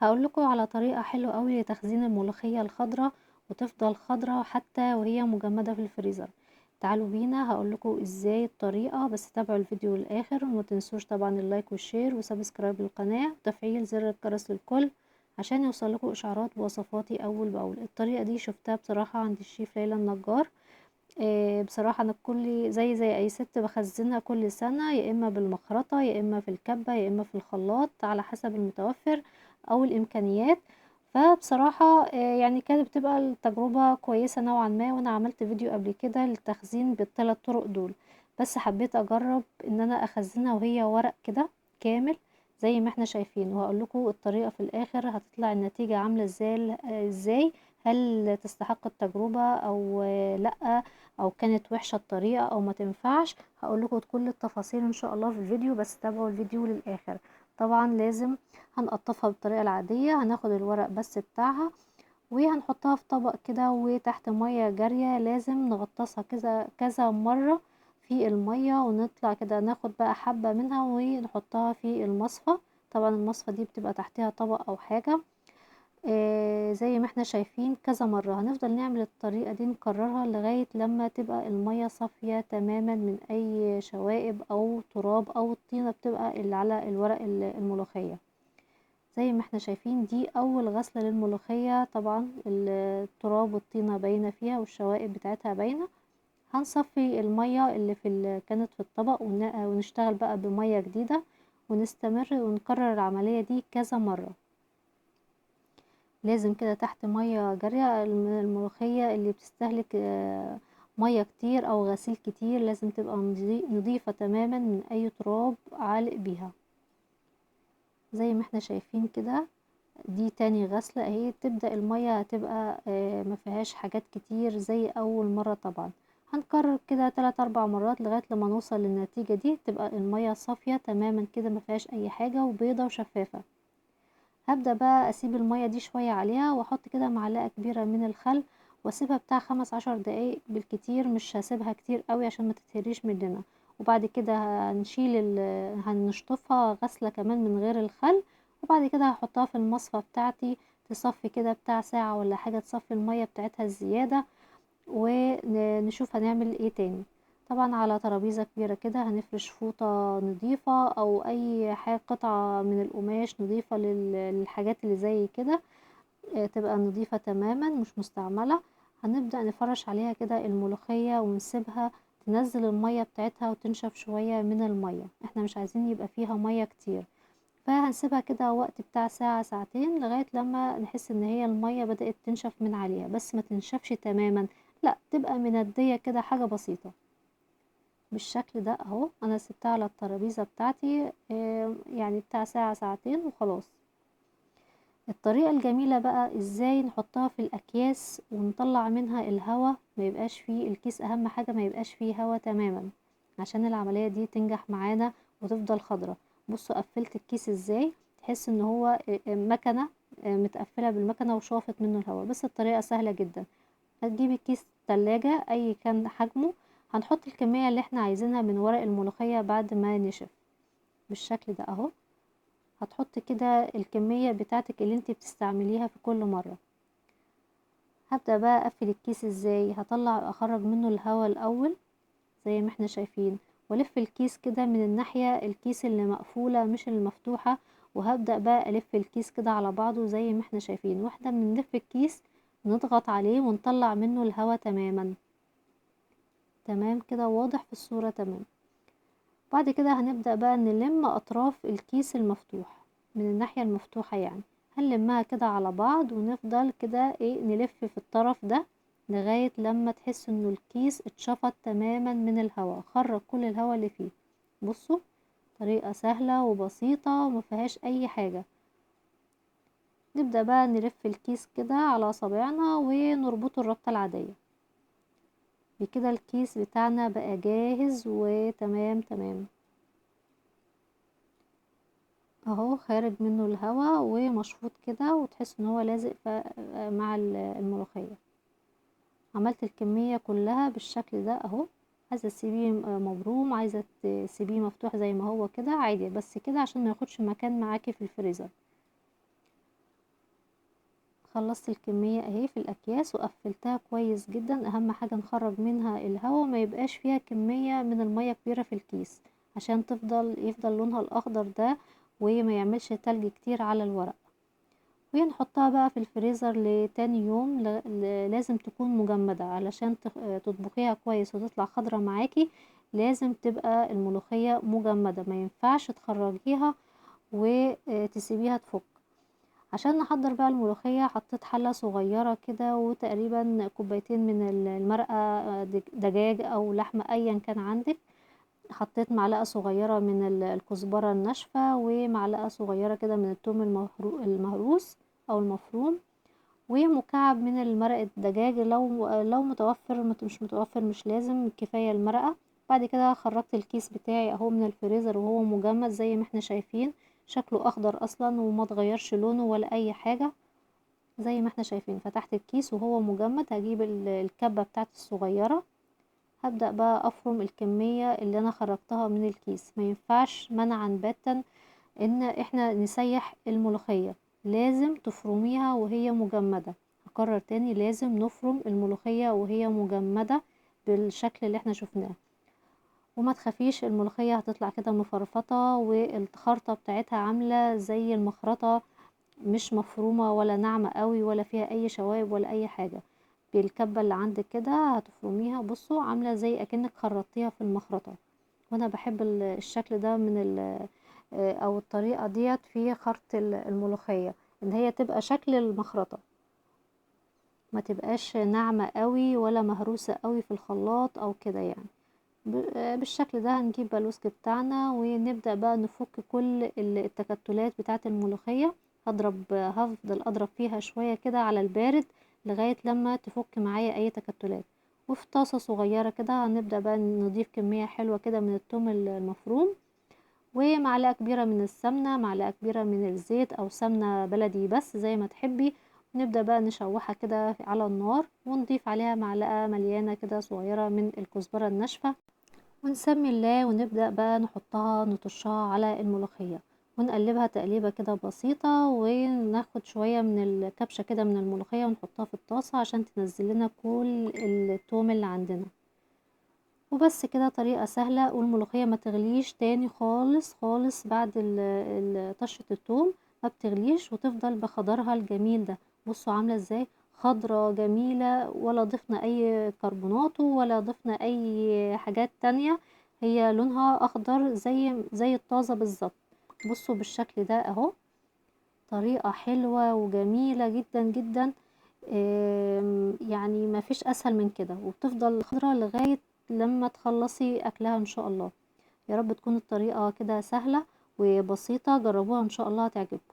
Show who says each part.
Speaker 1: هاقول لكم على طريقة حلوة أوي لتخزين الملوخية الخضرا وتفضل خضرا حتى وهي مجمدة في الفريزر. تعالوا بينا هاقول لكم ازاي الطريقة، بس تابعوا الفيديو للآخر وما تنسوش طبعا اللايك والشير وسبسكرايب للقناة وتفعيل زر الجرس للكل عشان يوصلكم إشعارات بوصفاتي أول بأول. الطريقة دي شفتها بصراحة عند الشيف ليلى النجار. بصراحة أنا كل زي أي ست بخزنها كل سنة، يا إما بالمخرطة يا إما في الكبة يا إما في الخلاط على حسب المتوفر أو الإمكانيات. فبصراحة يعني كانت بتبقى التجربة كويسة نوعا ما، وأنا عملت فيديو قبل كده للتخزين بالثلاث طرق دول، بس حبيت أجرب إن أنا أخزنها وهي ورق كده كامل زي ما احنا شايفين، وهقول لكم الطريقة في الآخر هتطلع النتيجة عاملة ازاي، هل تستحق التجربة أو لأ، او كانت وحشة الطريقة او ما تنفعش. هقول لكم كل التفاصيل ان شاء الله في الفيديو، بس تابعوا الفيديو للاخر. طبعا لازم هنقطفها بالطريقة العادية، هناخد الورق بس بتاعها وهنحطها في طبق كده وتحت مية جارية، لازم نغطسها كذا كذا مرة في المية ونطلع كده ناخد بقى حبة منها ونحطها في المصفى. طبعا المصفى دي بتبقى تحتها طبق او حاجة. زي ما احنا شايفين كذا مرة هنفضل نعمل الطريقة دي نكررها لغاية لما تبقى المية صافية تماما من اي شوائب او تراب او الطينة بتبقى اللي على الورق الملوخية. زي ما احنا شايفين دي اول غسلة للملوخية، طبعا التراب والطينة باينة فيها والشوائب بتاعتها باينة. هنصفي المية اللي كانت في الطبق ونشتغل بقى بمية جديدة ونستمر ونكرر العملية دي كذا مرة. لازم كده تحت مية جارية، الملوخية اللي بتستهلك مية كتير او غسيل كتير لازم تبقى نظيفة تماما من اي تراب عالق بيها. زي ما احنا شايفين كده دي تاني غسلة اهي، تبدأ المية هتبقى ما فيهاش حاجات كتير زي اول مرة. طبعا هنكرر كده 3 4 مرات لغاية لما نوصل للنتيجة دي، تبقى المية صافية تماما كده ما فيهاش اي حاجة وبيضة وشفافة. هبدأ بقى اسيب المية دي شوية عليها واحط كده معلقة كبيرة من الخل واسيبها بتاع 15 دقايق بالكتير، مش هسيبها كتير قوي عشان ما تتهريش مننا. وبعد كده هنشطفها غسلة كمان من غير الخل، وبعد كده هحطها في المصفى بتاعتي تصفي كده بتاع ساعة ولا حاجة، تصفي المية بتاعتها الزيادة ونشوف هنعمل ايه تاني. طبعا على ترابيزة كبيرة كده هنفرش فوطة نضيفة او اي حاجة قطعة من القماش نضيفة للحاجات اللي زي كده، تبقى نضيفة تماما مش مستعملة. هنبدأ نفرش عليها كده الملوخية ونسيبها تنزل المية بتاعتها وتنشف شوية من المية، احنا مش عايزين يبقى فيها مية كتير. فهنسيبها كده وقت بتاع ساعة ساعتين لغاية لما نحس ان هي المية بدأت تنشف من عليها، بس ما تنشفش تماما، لا تبقى مندية كده حاجة بسيطة بالشكل ده اهو. انا سبتها على الترابيزة بتاعتي يعني بتاع ساعة ساعتين وخلاص. الطريقة الجميلة بقى ازاي نحطها في الاكياس ونطلع منها الهواء، ما يبقاش فيه الكيس، اهم حاجة ما يبقاش فيه هواء تماما عشان العملية دي تنجح معانا وتفضل خضرة. بصوا قفلت الكيس ازاي، تحس ان هو مكنة متقفلة بالمكنة وشافت منه الهواء. بس الطريقة سهلة جدا. هتجيبي كيس تلاجة اي كان حجمه، هنحط الكمية اللي احنا عايزينها من ورق الملوخية بعد ما نشف بالشكل ده اهو. هتحط كده الكمية بتاعتك اللي انت بتستعمليها في كل مرة. هبدأ بقى اقفل الكيس ازاي، هطلع اخرج منه الهواء الاول زي ما احنا شايفين، والف الكيس كده من الناحية الكيس اللي مقفولة مش المفتوحة، وهبدأ بقى الف الكيس كده على بعضه زي ما احنا شايفين. واحنا بنلف الكيس نضغط عليه ونطلع منه الهواء تماما. تمام كده واضح في الصورة تمام. بعد كده هنبدأ بقى نلم أطراف الكيس المفتوح من الناحية المفتوحة، يعني هنلمها كده على بعض ونفضل كده ايه نلف في الطرف ده لغاية لما تحس انه الكيس اتشفط تماما من الهواء، خرج كل الهواء اللي فيه. بصوا طريقة سهلة وبسيطة ومفيهاش اي حاجة. نبدأ بقى نلف الكيس كده على صابعنا ونربطه الربطة العادية. بكده الكيس بتاعنا بقى جاهز وتمام تمام اهو، خارج منه الهواء ومشفوط كده وتحس ان هو لازق مع الملوخية. عملت الكمية كلها بالشكل ده اهو. عايزة تسيبيه مبروم، عايزة تسيبيه مفتوح زي ما هو كده عادي، بس كده عشان ما ياخدش مكان معاكي في الفريزر. خلصت الكمية اهي في الاكياس وقفلتها كويس جدا. اهم حاجة نخرج منها الهواء، ما يبقاش فيها كمية من المية كبيرة في الكيس عشان يفضل لونها الاخضر ده وما يعملش تلج كتير على الورق. ونحطها بقى في الفريزر لتاني يوم. لازم تكون مجمدة علشان تطبخيها كويس وتطلع خضرة معاكي. لازم تبقى الملوخية مجمدة، ما ينفعش تخرجيها وتسيبيها تفك. عشان نحضر بقى الملوخية حطيت حلة صغيرة كده وتقريبا كوبايتين من المرقة، دجاج او لحمة ايا كان عندك. حطيت معلقة صغيرة من الكزبرة الناشفة ومعلقة صغيرة كده من الثوم المهروس او المفروم، ومكعب من المرق الدجاج لو متوفر. مش متوفر مش لازم، كفاية المرقة. بعد كده خرجت الكيس بتاعي اهو من الفريزر وهو مجمد زي ما احنا شايفين. شكله اخضر اصلا وما تغيرش لونه ولا اي حاجة، زي ما احنا شايفين. فتحت الكيس وهو مجمد. هجيب الكبة بتاعتي الصغيرة، هبدأ بقى افرم الكمية اللي انا خرجتها من الكيس. ما ينفعش منعا باتا ان احنا نسيح الملوخية، لازم تفرميها وهي مجمدة. هكرر تاني، لازم نفرم الملوخية وهي مجمدة بالشكل اللي احنا شفناه. وما تخافيش، الملوخية هتطلع كده مفرفطة والخرطة بتاعتها عاملة زي المخرطة، مش مفرومة ولا ناعمة قوي ولا فيها اي شوائب ولا اي حاجة. بالكبة اللي عندك كده هتفرميها، بصوا عاملة زي اكنك خرطتيها في المخرطة. وانا بحب الشكل ده من او الطريقة ديت في خرط الملوخية، ان هي تبقى شكل المخرطة، ما تبقاش ناعمة قوي ولا مهروسة قوي في الخلاط او كده يعني. بالشكل ده هنجيب بقى الوسك بتاعنا ونبدأ بقى نفك كل التكتلات بتاعة الملوخية. هفضل اضرب فيها شوية كده على البارد لغاية لما تفك معايا اي تكتلات. وفي طاسة صغيرة كده هنبدأ بقى نضيف كمية حلوة كده من الثوم المفروم، ومعلقة كبيرة من السمنة، معلقة كبيرة من الزيت او سمنة بلدي بس زي ما تحبي. نبدأ بقى نشوحها كده على النار ونضيف عليها معلقة مليانة كده صغيرة من الكزبرة الناشفة، ونسمي الله ونبدأ بقى نطشها على الملوخية ونقلبها تقليبة كده بسيطة، وناخد شوية من الكبشة كده من الملوخية ونحطها في الطاسة عشان تنزل لنا كل التوم اللي عندنا. وبس كده، طريقة سهلة. والملوخية ما تغليش تاني خالص خالص بعد طشة التوم، ما بتغليش وتفضل بخضرها الجميل ده. بصوا عاملة ازاي خضرة جميلة، ولا ضفنا اي كربوناتو ولا ضفنا اي حاجات تانية. هي لونها اخضر زي الطازة بالظبط. بصوا بالشكل ده اهو، طريقة حلوة وجميلة جدا جدا. يعني ما فيش اسهل من كده، وبتفضل خضرة لغاية لما تخلصي اكلها ان شاء الله. يا رب تكون الطريقة كده سهلة وبسيطة، جربوها ان شاء الله هتعجبكم.